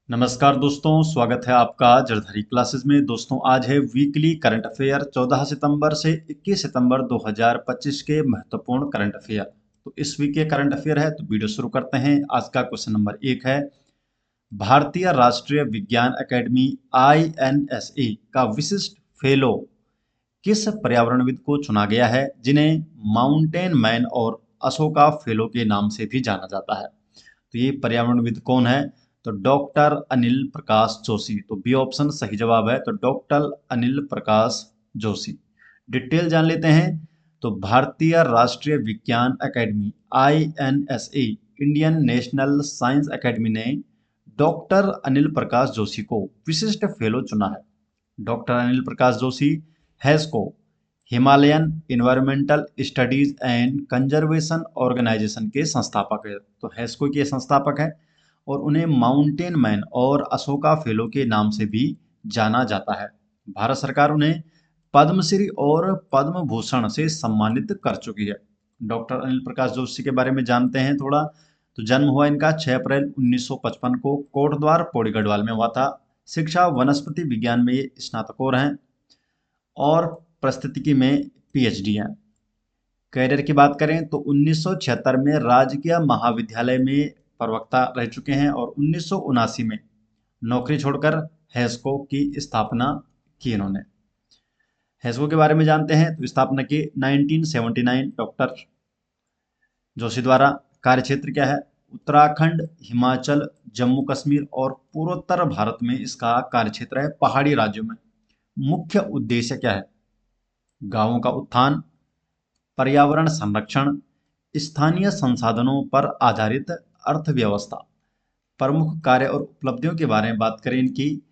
नमस्कार दोस्तों, स्वागत है आपका जरधरी क्लासेस में। दोस्तों, आज है वीकली करंट अफेयर 14 सितंबर से 21 सितंबर 2025 के महत्वपूर्ण करंट अफेयर। तो इस वीक के करंट अफेयर है, तो वीडियो शुरू करते हैं। आज का क्वेश्चन नंबर 1 है, भारतीय राष्ट्रीय विज्ञान अकेडमी INSA का विशिष्ट फेलो किस पर्यावरणविद को चुना गया है, जिन्हें माउंटेन मैन और अशोका फेलो के नाम से भी जाना जाता है। तो ये पर्यावरणविद कौन है? तो डॉक्टर अनिल प्रकाश जोशी। तो बी ऑप्शन सही जवाब है। तो डॉक्टर अनिल प्रकाश जोशी। डिटेल जान लेते हैं। तो भारतीय राष्ट्रीय विज्ञान academy INSA, Indian National Science Academy ने डॉक्टर अनिल प्रकाश जोशी को विशिष्ट फेलो चुना है। Doctor Anil Prakash Joshi HESCO, Himalayan Environmental Studies and Conservation Organization के संस्थापक है। तो हैस्को के संस्थापक है और उन्हें माउंटेन मैन और अशोका फेलो के नाम से भी जाना जाता है। भारत सरकार उन्हें पद्मश्री और पद्म भूषण से सम्मानित कर चुकी है। डॉक्टर अनिल प्रकाश जोशी के बारे में जानते हैं थोड़ा। तो जन्म हुआ इनका 6 अप्रैल 1955 को कोटद्वार पौड़ी गढ़वाल में हुआ था। शिक्षा वनस्पति विज्ञान में ये स्नातकोर हैं और पारिस्थितिकी में PhD हैं। कैरियर की बात करें तो 1976 में राजकीय महाविद्यालय में प्रवक्ता रह चुके हैं और 1979 में नौकरी छोड़कर हैस्को की स्थापना की इन्होंने। हैस्को के बारे में जानते हैं तो स्थापना की 1979 डॉक्टर जोशी द्वारा। कार्यक्षेत्र क्या है? उत्तराखंड, हिमाचल, जम्मू कश्मीर और पूर्वोत्तर भारत में इसका कार्यक्षेत्र है, पहाड़ी राज्यों में। मुख्य उद्देश्य क्या है? गांवों का उत्थान, पर्यावरण संरक्षण, स्थानीय संसाधनों पर आधारित अर्थव्यवस्था। प्रमुख कार्य और उपलब्धियों के बारे में बात करें इनकी,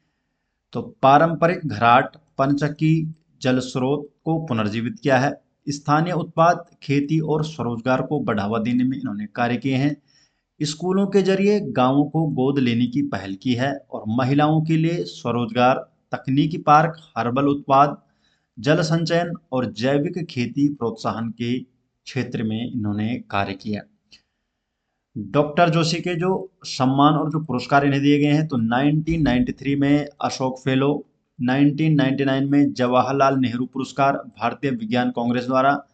तो पारंपरिक घराट पनचक्की जल स्रोत को पुनर्जीवित किया है। स्थानीय उत्पाद, खेती और स्वरोजगार को बढ़ावा देने में इन्होंने कार्य किए हैं। स्कूलों के जरिए गांवों को गोद लेने की पहल की है और महिलाओं के लिए स्वरोजगार, तकनीकी पार्क, हर्बल उत्पाद, जल संचयन और जैविक खेती प्रोत्साहन के क्षेत्र में इन्होंने कार्य किया। डॉक्टर जोशी के जो सम्मान और जो पुरस्कार इन्हें दिए गए हैं, तो 1993 में अशोक फेलो, 1999 में जवाहरलाल नेहरू पुरस्कार भारतीय विज्ञान कांग्रेस द्वारा,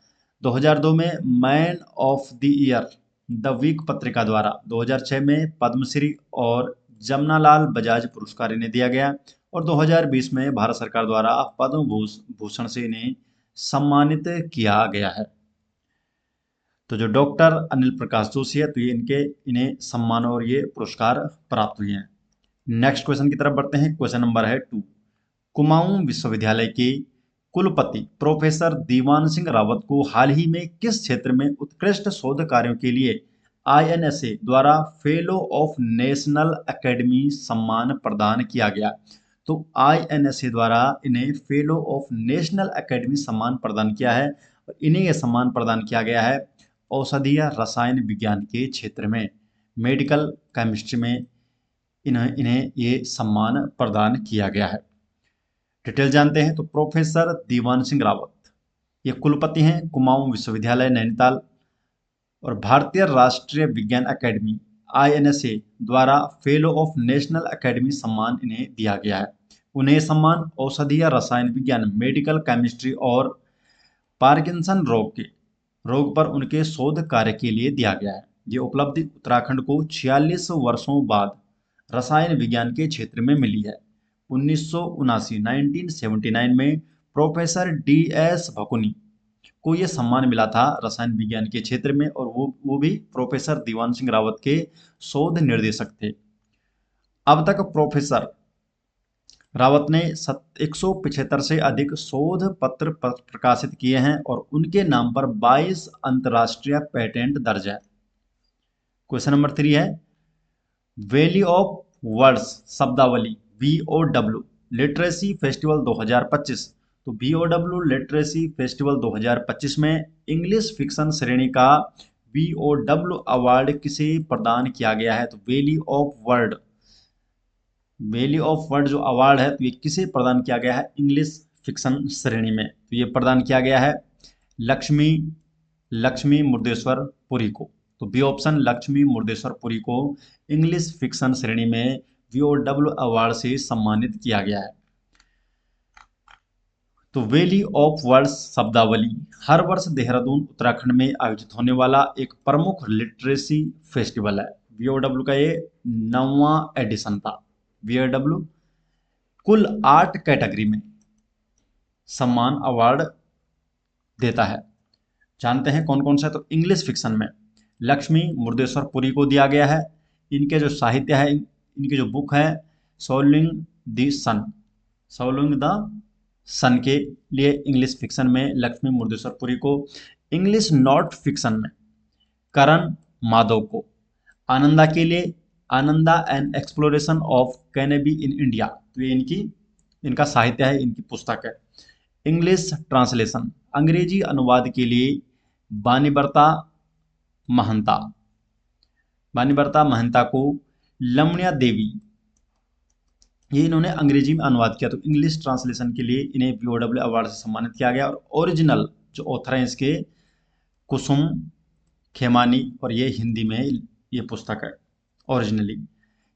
2002 में man of the year The Week पत्रिका द्वारा, 2006 में पद्मश्री और जमनालाल बजाज पुरस्कार इन्हें दिया गया और 2020 में भारत सरकार द्वारा पद्म भूषण से इन्हें सम्मानित किया गया है। तो जो डॉक्टर अनिल प्रकाश जोशी है, तो ये इन्हें सम्मान और ये पुरस्कार प्राप्त हुए हैं। नेक्स्ट क्वेश्चन की तरफ बढ़ते हैं। क्वेश्चन नंबर है 2। कुमाऊं विश्वविद्यालय के कुलपति प्रोफेसर दीवान सिंह रावत को हाल ही में किस क्षेत्र में उत्कृष्ट शोध कार्यों के लिए INSA द्वारा फेलो ऑफ नेशनल एकेडमी सम्मान प्रदान किया गया? तो INSA द्वारा इन्हें फेलो ऑफ नेशनल एकेडमी सम्मान प्रदान किया है और इन्हें यह सम्मान प्रदान किया गया है औषधीय रसायन विज्ञान के क्षेत्र में, मेडिकल केमिस्ट्री में इन्हें ये सम्मान प्रदान किया गया है। डिटेल जानते हैं। तो प्रोफेसर दीवान सिंह रावत ये कुलपति हैं कुमाऊं विश्वविद्यालय नैनीताल और भारतीय राष्ट्रीय विज्ञान अकेडमी INSA द्वारा फेलो ऑफ नेशनल एकेडमी सम्मान इन्हें दिया गया है। उन्हें सम्मान औषधीय रसायन विज्ञान, मेडिकल केमिस्ट्री और पार्किंसन रोग पर उनके शोध कार्य के लिए दिया गया है। ये उपलब्धि उत्तराखंड को 46 वर्षों बाद रसायन विज्ञान के क्षेत्र में मिली है। 1979 में प्रोफेसर DS भकुनी को यह सम्मान मिला था रसायन विज्ञान के क्षेत्र में और वो भी प्रोफेसर दीवान सिंह रावत के शोध निर्देशक थे। अब तक प्रोफेसर रावत ने 175 से अधिक शोध पत्र प्रकाशित किए हैं और उनके नाम पर 22 अंतर्राष्ट्रीय पेटेंट दर्ज है। क्वेश्चन नंबर 3 है, वैली ऑफ वर्ड्स शब्दावली VOW लिटरेसी फेस्टिवल 2025। तो VOW लिटरेसी फेस्टिवल 2025 में इंग्लिश फिक्शन श्रेणी का VOW अवार्ड किसे प्रदान किया गया है? तो वैली ऑफ वर्ड जो अवार्ड है, तो ये किसे प्रदान किया गया है? इंग्लिश फिक्शन श्रेणी में। तो ये प्रदान किया गया है लक्ष्मी मुर्देश्वर पुरी को। तो बी ऑप्शन लक्ष्मी मुर्देश्वर पुरी को इंग्लिश फिक्शन श्रेणी में VOW अवार्ड से सम्मानित किया गया है। तो वैली ऑफ वर्ड्स शब्दावली हर वर्ष देहरादून उत्तराखंड में आयोजित होने वाला एक प्रमुख लिटरेसी फेस्टिवल है। VOW का ये 9वां एडिशन था। VOW कुल 8 कैटेगरी में सम्मान अवार्ड देता है। जानते हैं कौन कौन सा है। तो इंग्लिश फिक्शन में लक्ष्मी मुर्देश्वर पुरी को दिया गया है। इनके जो साहित्य है, इनकी जो बुक है solving the sun, solving the sun के लिए इंग्लिश फिक्शन में लक्ष्मी मुर्देश्वर पुरी को, इंग्लिश नॉट फिक्शन में करण माधव को, आनंदा के लिए Ananda and exploration of cannabis in India, तो ये इनका साहित्य है, इनकी पुस्तक है। इंग्लिश ट्रांसलेशन अंग्रेजी अनुवाद के लिए बानीबरता महंता को लमनिया देवी, ये इन्होंने अंग्रेजी में अनुवाद किया। तो इंग्लिश ट्रांसलेशन के लिए इन्हें VOW अवार्ड से सम्मानित किया गया। और ओरिजिनल जो ऑथर हैं इसके कुसुम खेमानी, और ये हिंदी में ये पुस्तक है ओरिजिनली।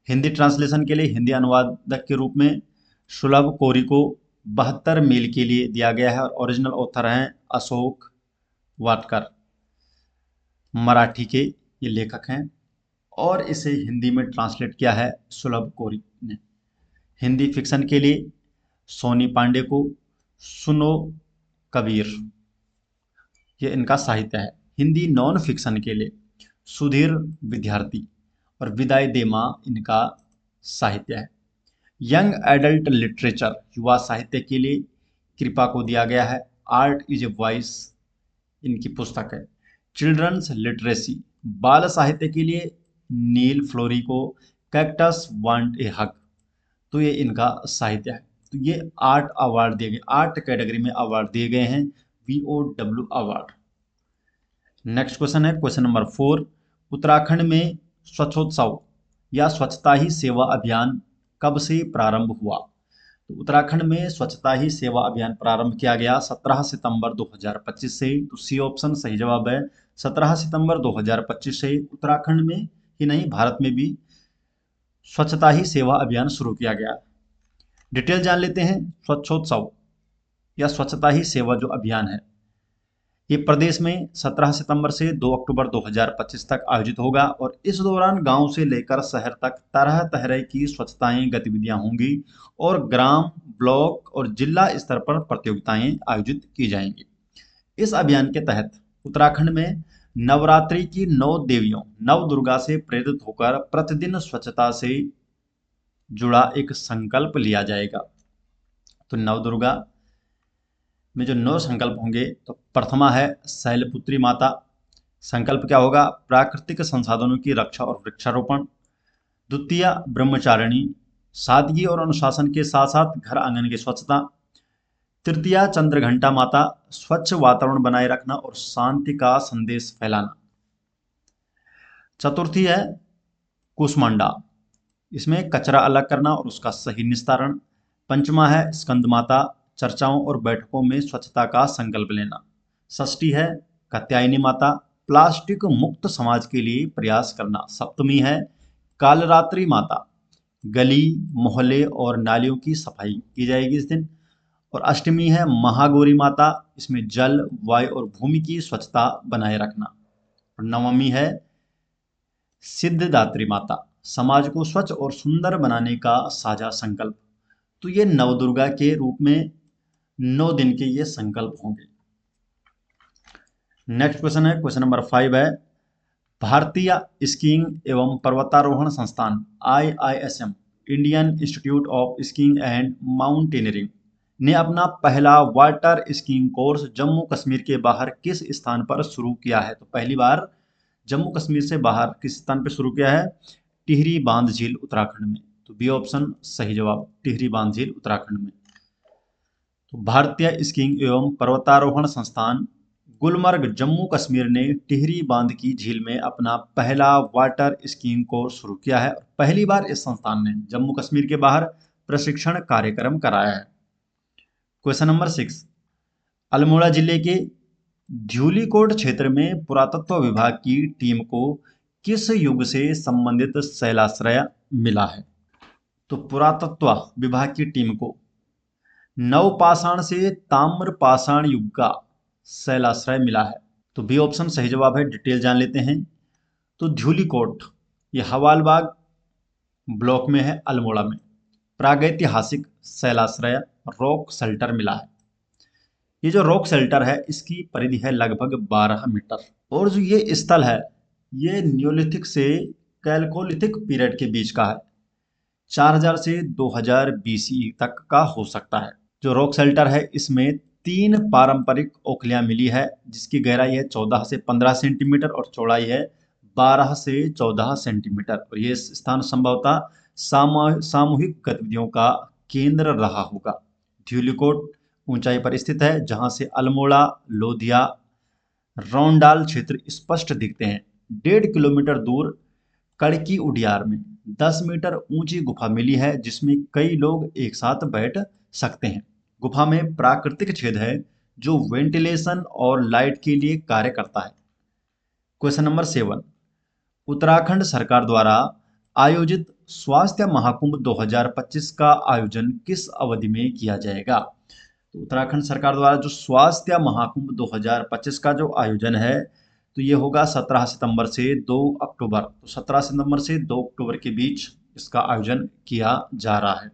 हिंदी ट्रांसलेशन के लिए हिंदी अनुवादक के रूप में सुलभ कोरी को 72 मील के लिए दिया गया है। और ओरिजिनल ऑथर हैं अशोक वाटकर, मराठी के ये लेखक हैं, और इसे हिंदी में ट्रांसलेट किया है सुलभ कोरी ने। हिंदी फिक्शन के लिए सोनी पांडे को सुनो कबीर, ये इनका साहित्य है। हिंदी नॉन फिक्शन के लिए सुधीर विद्यार्थी और विदाई देमा इनका साहित्य है। यंग एडल्ट लिटरेचर युवा साहित्य के लिए कृपा को दिया गया है। आर्ट इज ए वॉइस इनकी पुस्तक है। चिल्ड्रंस लिटरेसी बाल साहित्य के लिए नील फ्लोरी को कैक्टस वांट ए हग, तो ये इनका साहित्य है। तो ये 8 अवार्ड दिए गए, 8 कैटेगरी में अवार्ड दिए गए हैं VOW अवार्ड। नेक्स्ट क्वेश्चन है क्वेश्चन नंबर 4, उत्तराखंड में स्वच्छोत्सव या स्वच्छता ही सेवा अभियान कब से प्रारंभ हुआ। तो उत्तराखंड में स्वच्छता ही सेवा अभियान प्रारंभ किया गया 17 सितंबर 2025 से। तो सी ऑप्शन सही जवाब है, 17 सितंबर 2025 से उत्तराखंड में ही नहीं भारत में भी स्वच्छता ही सेवा अभियान शुरू किया गया। डिटेल जान लेते हैं। स्वच्छोत्सव या स्वच्छता ही सेवा जो अभियान है, ये प्रदेश में 17 सितंबर से 2 अक्टूबर 2025 तक आयोजित होगा। और इस दौरान गांव से लेकर शहर तक तरह तरह की स्वच्छताएं गतिविधियां होंगी और ग्राम, ब्लॉक और जिला स्तर पर प्रतियोगिताएं आयोजित की जाएंगी। इस अभियान के तहत उत्तराखंड में नवरात्रि की 9 देवियों नव दुर्गा से प्रेरित होकर प्रतिदिन स्वच्छता से जुड़ा एक संकल्प लिया जाएगा। तो नव दुर्गा में जो 9 संकल्प होंगे, तो प्रथमा है शैलपुत्री माता। संकल्प क्या होगा? प्राकृतिक संसाधनों की रक्षा और वृक्षारोपण। द्वितीय ब्रह्मचारिणी, सादगी और अनुशासन के साथ साथ घर आंगन की स्वच्छता। तृतीया चंद्रघंटा माता, स्वच्छ वातावरण बनाए रखना और शांति का संदेश फैलाना। चतुर्थी है कुष्मांडा, इसमें कचरा अलग करना और उसका सही निस्तारण। पंचमा है स्कंद माता, चर्चाओं और बैठकों में स्वच्छता का संकल्प लेना। षष्ठी है कात्यायनी माता, प्लास्टिक मुक्त समाज के लिए प्रयास करना। सप्तमी है कालरात्रि माता, गली मोहल्ले और नालियों की सफाई की जाएगी इस दिन। और अष्टमी है महागौरी माता, इसमें जल, वायु और भूमि की स्वच्छता बनाए रखना। और नवमी है सिद्धदात्री माता, समाज को स्वच्छ और सुंदर बनाने का साझा संकल्प। तो ये नवदुर्गा के रूप में 9 दिन के ये संकल्प होंगे। नेक्स्ट क्वेश्चन है क्वेश्चन नंबर 5 है, भारतीय स्कीइंग एवं पर्वतारोहण संस्थान IISM Indian institute of skiing and mountaineering ने अपना पहला water skiing course Jammu Kashmir के बाहर किस स्थान पर शुरू किया है। तो पहली बार जम्मू कश्मीर से बाहर किस स्थान पर शुरू किया है? टिहरी बांध झील उत्तराखंड में। तो बी ऑप्शन सही जवाब, टिहरी बांध झील उत्तराखंड में। तो भारतीय स्कीइंग एवं पर्वतारोहण संस्थान गुलमर्ग जम्मू कश्मीर ने टिहरी बांध की झील में अपना पहला वाटर स्कीइंग कोर्स शुरू किया है। पहली बार इस संस्थान ने जम्मू कश्मीर के बाहर प्रशिक्षण कार्यक्रम कराया है। क्वेश्चन नंबर 6, अल्मोड़ा जिले के ध्यूलीकोट क्षेत्र में पुरातत्व विभाग की टीम को किस युग से संबंधित शैलाश्रय मिला है? तो पुरातत्व विभाग की टीम को नवपाषाण से ताम्रपाषाण युग का शैलाश्रय मिला है। तो बी ऑप्शन सही जवाब है। डिटेल जान लेते हैं। तो ध्यूलिकोट ये हवालबाग ब्लॉक में है, अल्मोड़ा में। प्रागैतिहासिक शैलाश्रय रॉक शेल्टर मिला है। ये जो रॉक शेल्टर है इसकी परिधि है लगभग 12 मीटर। और जो ये स्थल है ये न्योलिथिक से कैल्कोलिथिक पीरियड के बीच का है। 4000 से 2000 बीसी तक का हो सकता है। जो रॉक शेल्टर है इसमें 3 पारंपरिक ओखलियां मिली है, जिसकी गहराई है 14 से 15 सेंटीमीटर और चौड़ाई है 12 से 14 सेंटीमीटर। और ये स्थान संभवतः सामूहिक गतिविधियों का केंद्र रहा होगा। ध्यूलिकोट ऊंचाई पर स्थित है, जहां से अल्मोड़ा, लोधिया, रौंडाल क्षेत्र स्पष्ट दिखते हैं। 1.5 किलोमीटर दूर कड़की उडियार में 10 मीटर ऊंची गुफा मिली है, जिसमें कई लोग एक साथ बैठ सकते हैं। गुफा में प्राकृतिक छेद है जो वेंटिलेशन और लाइट के लिए कार्य करता है। क्वेश्चन नंबर 7, उत्तराखंड सरकार द्वारा आयोजित स्वास्थ्य महाकुंभ 2025 का आयोजन किस अवधि में किया जाएगा? तो उत्तराखंड सरकार द्वारा जो स्वास्थ्य महाकुंभ 2025 का जो आयोजन है तो ये होगा 17 सितंबर से 2 अक्टूबर। तो 17 सितंबर से 2 अक्टूबर के बीच इसका आयोजन किया जा रहा है।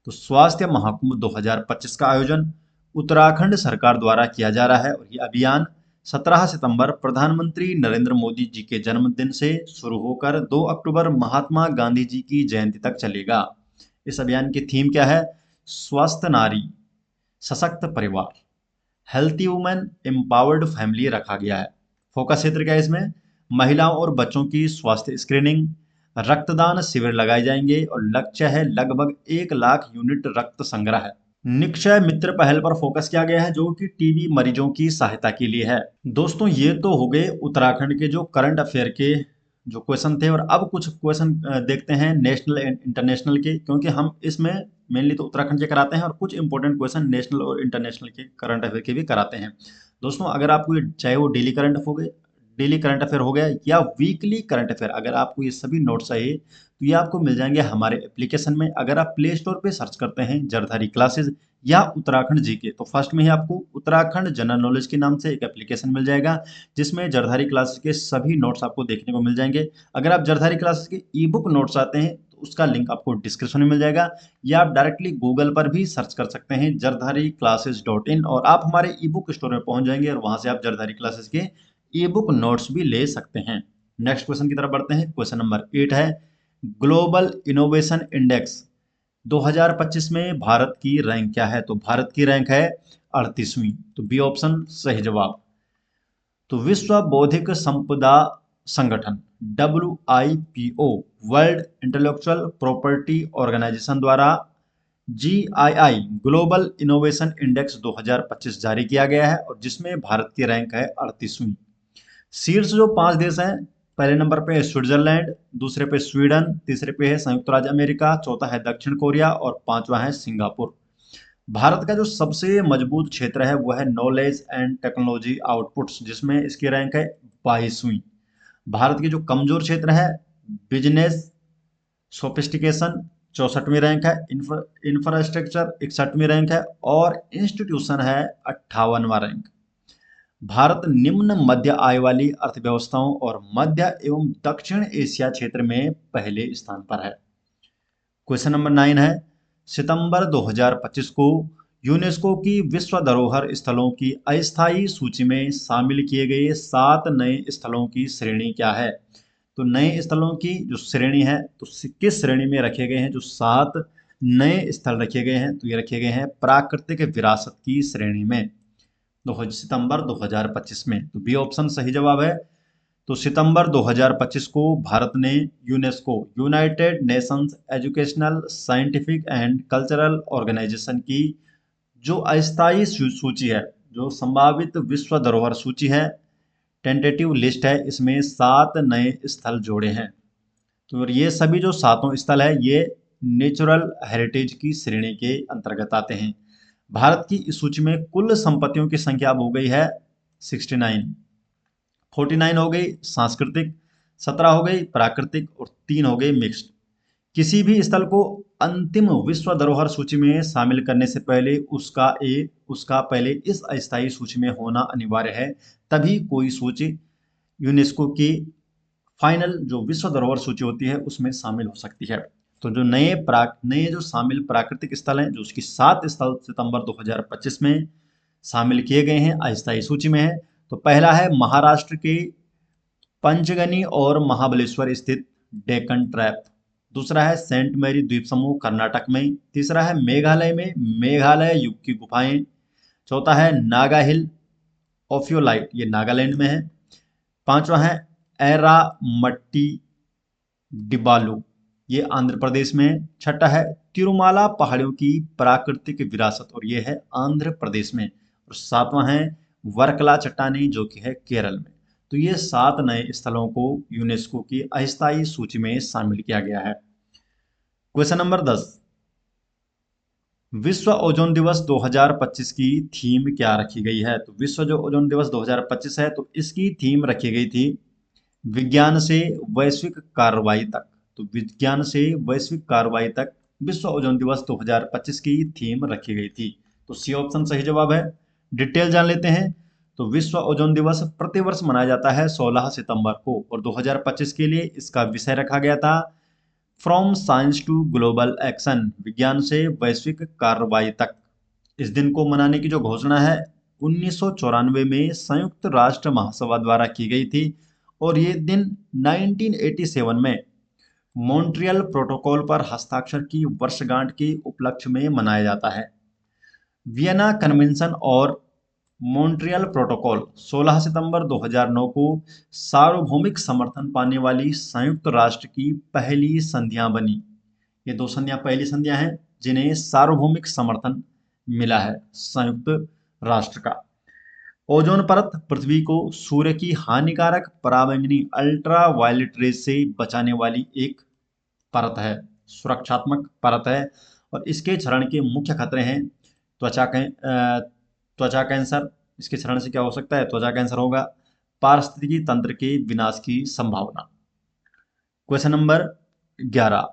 तो स्वास्थ्य महाकुंभ 2025 का आयोजन उत्तराखंड सरकार द्वारा किया जा रहा है और ये अभियान 17 सितंबर प्रधानमंत्री नरेंद्र मोदी जी के जन्मदिन से शुरू होकर 2 अक्टूबर महात्मा गांधी जी की जयंती तक चलेगा। इस अभियान की थीम क्या है? स्वस्थ नारी, सशक्त परिवार, हेल्थी वुमेन, एम्पावर्ड फैमिली रखा गया है। फोकस क्षेत्र क्या है इसमें? महिलाओं और बच्चों की स्वास्थ्य स्क्रीनिंग, रक्तदान शिविर लगाए जाएंगे और लक्ष्य है लगभग 1 लाख यूनिट रक्त संग्रह है। निक्षय मित्र पहल पर फोकस किया गया है जो कि टीबी मरीजों की सहायता के लिए है। दोस्तों ये तो हो गए उत्तराखंड के जो करंट अफेयर के जो क्वेश्चन थे, और अब कुछ क्वेश्चन देखते हैं नेशनल एंड इंटरनेशनल के, क्योंकि हम इसमें मेनली तो उत्तराखंड के कराते हैं और कुछ इंपॉर्टेंट क्वेश्चन नेशनल और इंटरनेशनल के करंट अफेयर के भी कराते हैं। दोस्तों अगर आपको चाहे वो डेली करंट अफेयर हो गया या वीकली करंट अफेयर, अगर आपको ये सभी नोट्स चाहिए तो ये आपको मिल जाएंगे हमारे एप्लीकेशन में। अगर आप प्ले स्टोर पे सर्च करते हैं जरधारी क्लासेज या उत्तराखंड जीके, तो फर्स्ट में ही आपको उत्तराखंड जनरल नॉलेज के नाम से एक एप्लीकेशन मिल जाएगा, जिसमें जरधारी क्लासेज के सभी नोट्स आपको देखने को मिल जाएंगे। अगर आप जरधारी क्लासेज के ई बुक नोट्स आते हैं तो उसका लिंक आपको डिस्क्रिप्शन में मिल जाएगा, या आप डायरेक्टली गूगल पर भी सर्च कर सकते हैं jardhariclasses.in और आप हमारे ई बुक स्टोर में पहुंच जाएंगे और वहां से आप जरधारी क्लासेज के ई बुक नोट्स भी ले सकते हैं। नेक्स्ट क्वेश्चन की तरफ बढ़ते हैं। क्वेश्चन नंबर 8 है, ग्लोबल इनोवेशन इंडेक्स 2025 में भारत की रैंक क्या है? तो भारत की रैंक है 38वीं। तो बी ऑप्शन सही जवाब। तो विश्व बौद्धिक संपदा संगठन WIPO World Intellectual Property Organization द्वारा GII ग्लोबल इनोवेशन इंडेक्स 2025 जारी किया गया है और जिसमें भारत की रैंक है 38वीं। शीर्ष जो 5 देश हैं, पहले नंबर पे है स्विट्जरलैंड, दूसरे पे स्वीडन, तीसरे पे है संयुक्त राज्य अमेरिका, चौथा है दक्षिण कोरिया और पांचवा है सिंगापुर। भारत का जो सबसे मजबूत क्षेत्र है वो है नॉलेज एंड टेक्नोलॉजी आउटपुट्स, जिसमें इसकी रैंक है 22वीं। भारत की जो कमजोर क्षेत्र है बिजनेस सोफिस्टिकेशन 64वीं रैंक है, इंफ्रास्ट्रक्चर 61वीं रैंक है और इंस्टीट्यूशन है 58वां रैंक। भारत निम्न मध्य आय वाली अर्थव्यवस्थाओं और मध्य एवं दक्षिण एशिया क्षेत्र में पहले स्थान पर है। क्वेश्चन नंबर 9 है, सितंबर 2025 को यूनेस्को की विश्व धरोहर स्थलों की अस्थायी सूची में शामिल किए गए 7 नए स्थलों की श्रेणी क्या है? तो नए स्थलों की जो श्रेणी है तो किस श्रेणी में रखे गए हैं? जो 7 नए स्थल रखे गए हैं तो ये रखे गए हैं प्राकृतिक विरासत की श्रेणी में सितंबर 2025 में। तो बी ऑप्शन सही जवाब है। तो सितंबर 2025 को भारत ने UNESCO United Nations Educational Scientific and Cultural Organization की जो अस्थायी सूची है, जो संभावित विश्व धरोहर सूची है, टेंटेटिव लिस्ट है, इसमें 7 नए स्थल जोड़े हैं। तो ये सभी जो 7 स्थल है ये नेचुरल हेरिटेज की श्रेणी के अंतर्गत आते हैं। भारत की इस सूची में कुल संपत्तियों की संख्या अब हो गई है 69, 49 हो गई सांस्कृतिक, 17 हो गई प्राकृतिक और 3 हो गई मिक्स्ड। किसी भी स्थल को अंतिम विश्व धरोहर सूची में शामिल करने से पहले उसका पहले इस अस्थायी सूची में होना अनिवार्य है, तभी कोई सूची यूनेस्को की फाइनल जो विश्व धरोहर सूची होती है उसमें शामिल हो सकती है। तो जो नए जो शामिल प्राकृतिक स्थल हैं, जो उसकी 7 स्थल सितंबर 2025 में शामिल किए गए हैं, अस्थायी सूची में है। तो पहला है महाराष्ट्र के पंचगनी और महाबलेश्वर स्थित डेक्कन ट्रैप। दूसरा है सेंट मैरी द्वीप समूह कर्नाटक में। तीसरा है मेघालय में मेघालय युग की गुफाएं। चौथा है नागा हिल ऑफियोलाइट, ये नागालैंड में है। पांचवा है एरामट्टी डिबालू, ये आंध्र प्रदेश में है। छठा है तिरुमाला पहाड़ियों की प्राकृतिक विरासत, और ये है आंध्र प्रदेश में। और सातवां है वर्कला चट्टानी, जो कि है केरल में। तो ये 7 नए स्थलों को यूनेस्को की अस्थायी सूची में शामिल किया गया है। क्वेश्चन नंबर 10, विश्व ओजोन दिवस 2025 की थीम क्या रखी गई है? तो विश्व जो ओजोन दिवस 2025 है, तो इसकी थीम रखी गई थी विज्ञान से वैश्विक कार्रवाई तक। तो विज्ञान से वैश्विक कार्रवाई तक विश्व ओजोन दिवस 2025 की थीम रखी गई थी। तो सी ऑप्शन सही जवाब है। डिटेल जान लेते हैं। तो विश्व ओजोन दिवस प्रतिवर्ष मनाया जाता है 16 सितंबर को, और 2025 के लिए इसका विषय रखा गया था from science to global action, विज्ञान से वैश्विक कार्रवाई तक। इस दिन को मनाने की जो घोषणा है 1994 में संयुक्त राष्ट्र महासभा द्वारा की गई थी, और ये दिन 1987 में मॉन्ट्रियल प्रोटोकॉल पर हस्ताक्षर की वर्षगांठ के उपलक्ष्य में मनाया जाता है। वियना कन्वेंशन और मॉन्ट्रियल प्रोटोकॉल 16 सितंबर 2009 को सार्वभौमिक समर्थन पाने वाली संयुक्त राष्ट्र की पहली संधियां बनी। ये 2 संधियां पहली संधियां हैं जिन्हें सार्वभौमिक समर्थन मिला है संयुक्त राष्ट्र का। ओजोन परत पृथ्वी को सूर्य की हानिकारक पराबैंगनी अल्ट्रा वायलेट रेज से बचाने वाली एक परत है, सुरक्षात्मक परत है। और इसके क्षरण के मुख्य खतरे हैं त्वचा कैंसर। इसके क्षरण से क्या हो सकता है? त्वचा कैंसर होगा। पारिस्थितिकी तंत्र के विनाश की संभावना। Question number 11,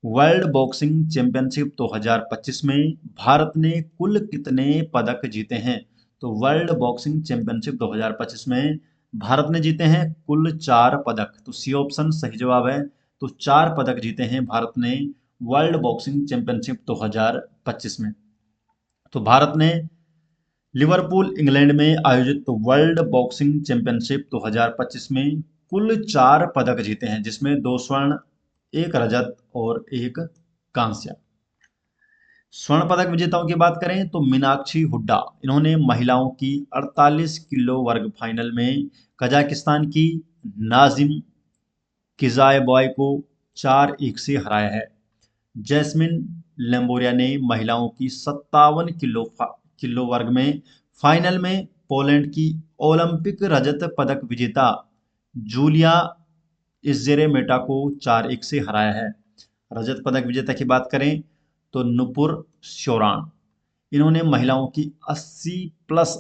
world boxing championship 2025 में भारत ने कुल कितने पदक जीते हैं? तो वर्ल्ड बॉक्सिंग चैंपियनशिप 2025 में भारत ने जीते हैं कुल 4 पदक। तो सी ऑप्शन सही जवाब है। तो 4 पदक जीते हैं भारत ने वर्ल्ड बॉक्सिंग चैंपियनशिप 2025 में। तो भारत ने लिवरपूल इंग्लैंड में आयोजित वर्ल्ड बॉक्सिंग चैंपियनशिप 2025 में कुल 4 पदक जीते हैं, जिसमें 2 स्वर्ण, 1 रजत और 1 कांस्य। स्वर्ण पदक विजेताओं की बात करें तो मीनाक्षी हुड्डा, इन्होंने महिलाओं की 48 किलो वर्ग फाइनल में कजाकिस्तान की नाजिम किजायबॉय को 4-1 से हराया है। जैस्मिन लेम्बोरिया ने महिलाओं की 57 किलो वर्ग में फाइनल में पोलैंड की ओलंपिक रजत पदक विजेता जूलिया इज़ेरेमेटा को 4-1 से हराया है। रजत पदक विजेता की बात करें तो नुपुर श्योरान, इन्होंने महिलाओं की 80 प्लस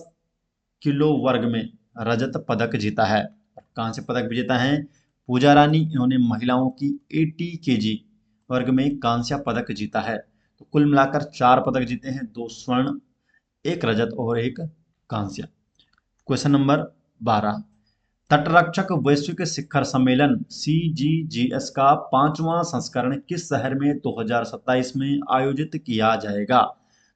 किलो वर्ग में रजत पदक जीता है। कांस्य पदक विजेता हैं पूजा रानी, इन्होंने महिलाओं की 80 केजी वर्ग में कांस्य पदक जीता है। तो कुल मिलाकर 4 पदक जीते हैं, 2 स्वर्ण, 1 रजत और 1 कांस्य। क्वेश्चन नंबर 12, तटरक्षक वैश्विक शिखर सम्मेलन CGGS का 5वां संस्करण किस शहर में 2027 में आयोजित किया जाएगा?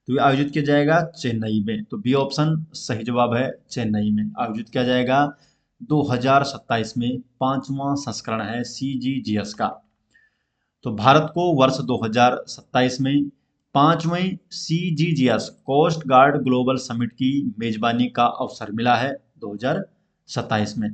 तो ये आयोजित किया जाएगा चेन्नई में। तो बी ऑप्शन सही जवाब है, चेन्नई में आयोजित किया जाएगा 2027 में। 5वां संस्करण है CGGS का। तो भारत को वर्ष 2027 में 5वें CGGS Coast Guard Global Summit की मेजबानी का अवसर मिला है 2027 में,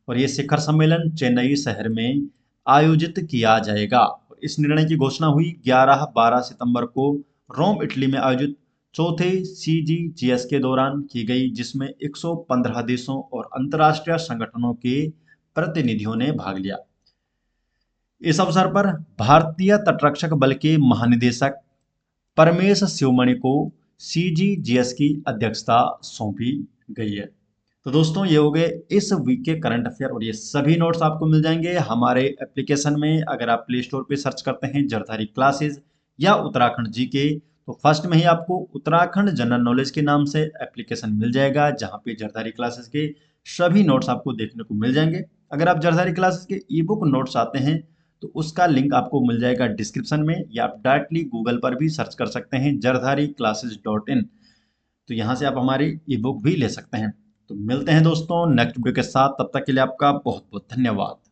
और ये शिखर सम्मेलन चेन्नई शहर में आयोजित किया जाएगा। इस निर्णय की घोषणा हुई 11-12 सितंबर को रोम इटली में आयोजित चौथे CGGS के दौरान की गई, जिसमें 115 देशों और अंतर्राष्ट्रीय संगठनों के प्रतिनिधियों ने भाग लिया। इस अवसर पर भारतीय तटरक्षक बल के महानिदेशक परमेश शिवमणि को CGGS की अध्यक्षता सौंपी गई है। तो दोस्तों ये हो गए इस वीक के करंट अफेयर, और ये सभी नोट्स आपको मिल जाएंगे हमारे एप्लीकेशन में। अगर आप प्ले स्टोर पे सर्च करते हैं जरधारी क्लासेज या उत्तराखंड जीके, तो फर्स्ट में ही आपको उत्तराखंड जनरल नॉलेज के नाम से एप्लीकेशन मिल जाएगा, जहां पे जरधारी क्लासेस के सभी नोट्स आपको देखने को मिल जाएंगे। अगर आप जरधारी क्लासेस के ई बुक नोट्स चाहते हैं तो उसका लिंक आपको मिल जाएगा डिस्क्रिप्शन में, या आप डायरेक्टली गूगल पर भी सर्च कर सकते हैं jardhariclasses.in। तो यहाँ से आप हमारी ई बुक भी ले सकते हैं। तो मिलते हैं दोस्तों नेक्स्ट वीडियो के साथ, तब तक के लिए आपका बहुत बहुत धन्यवाद।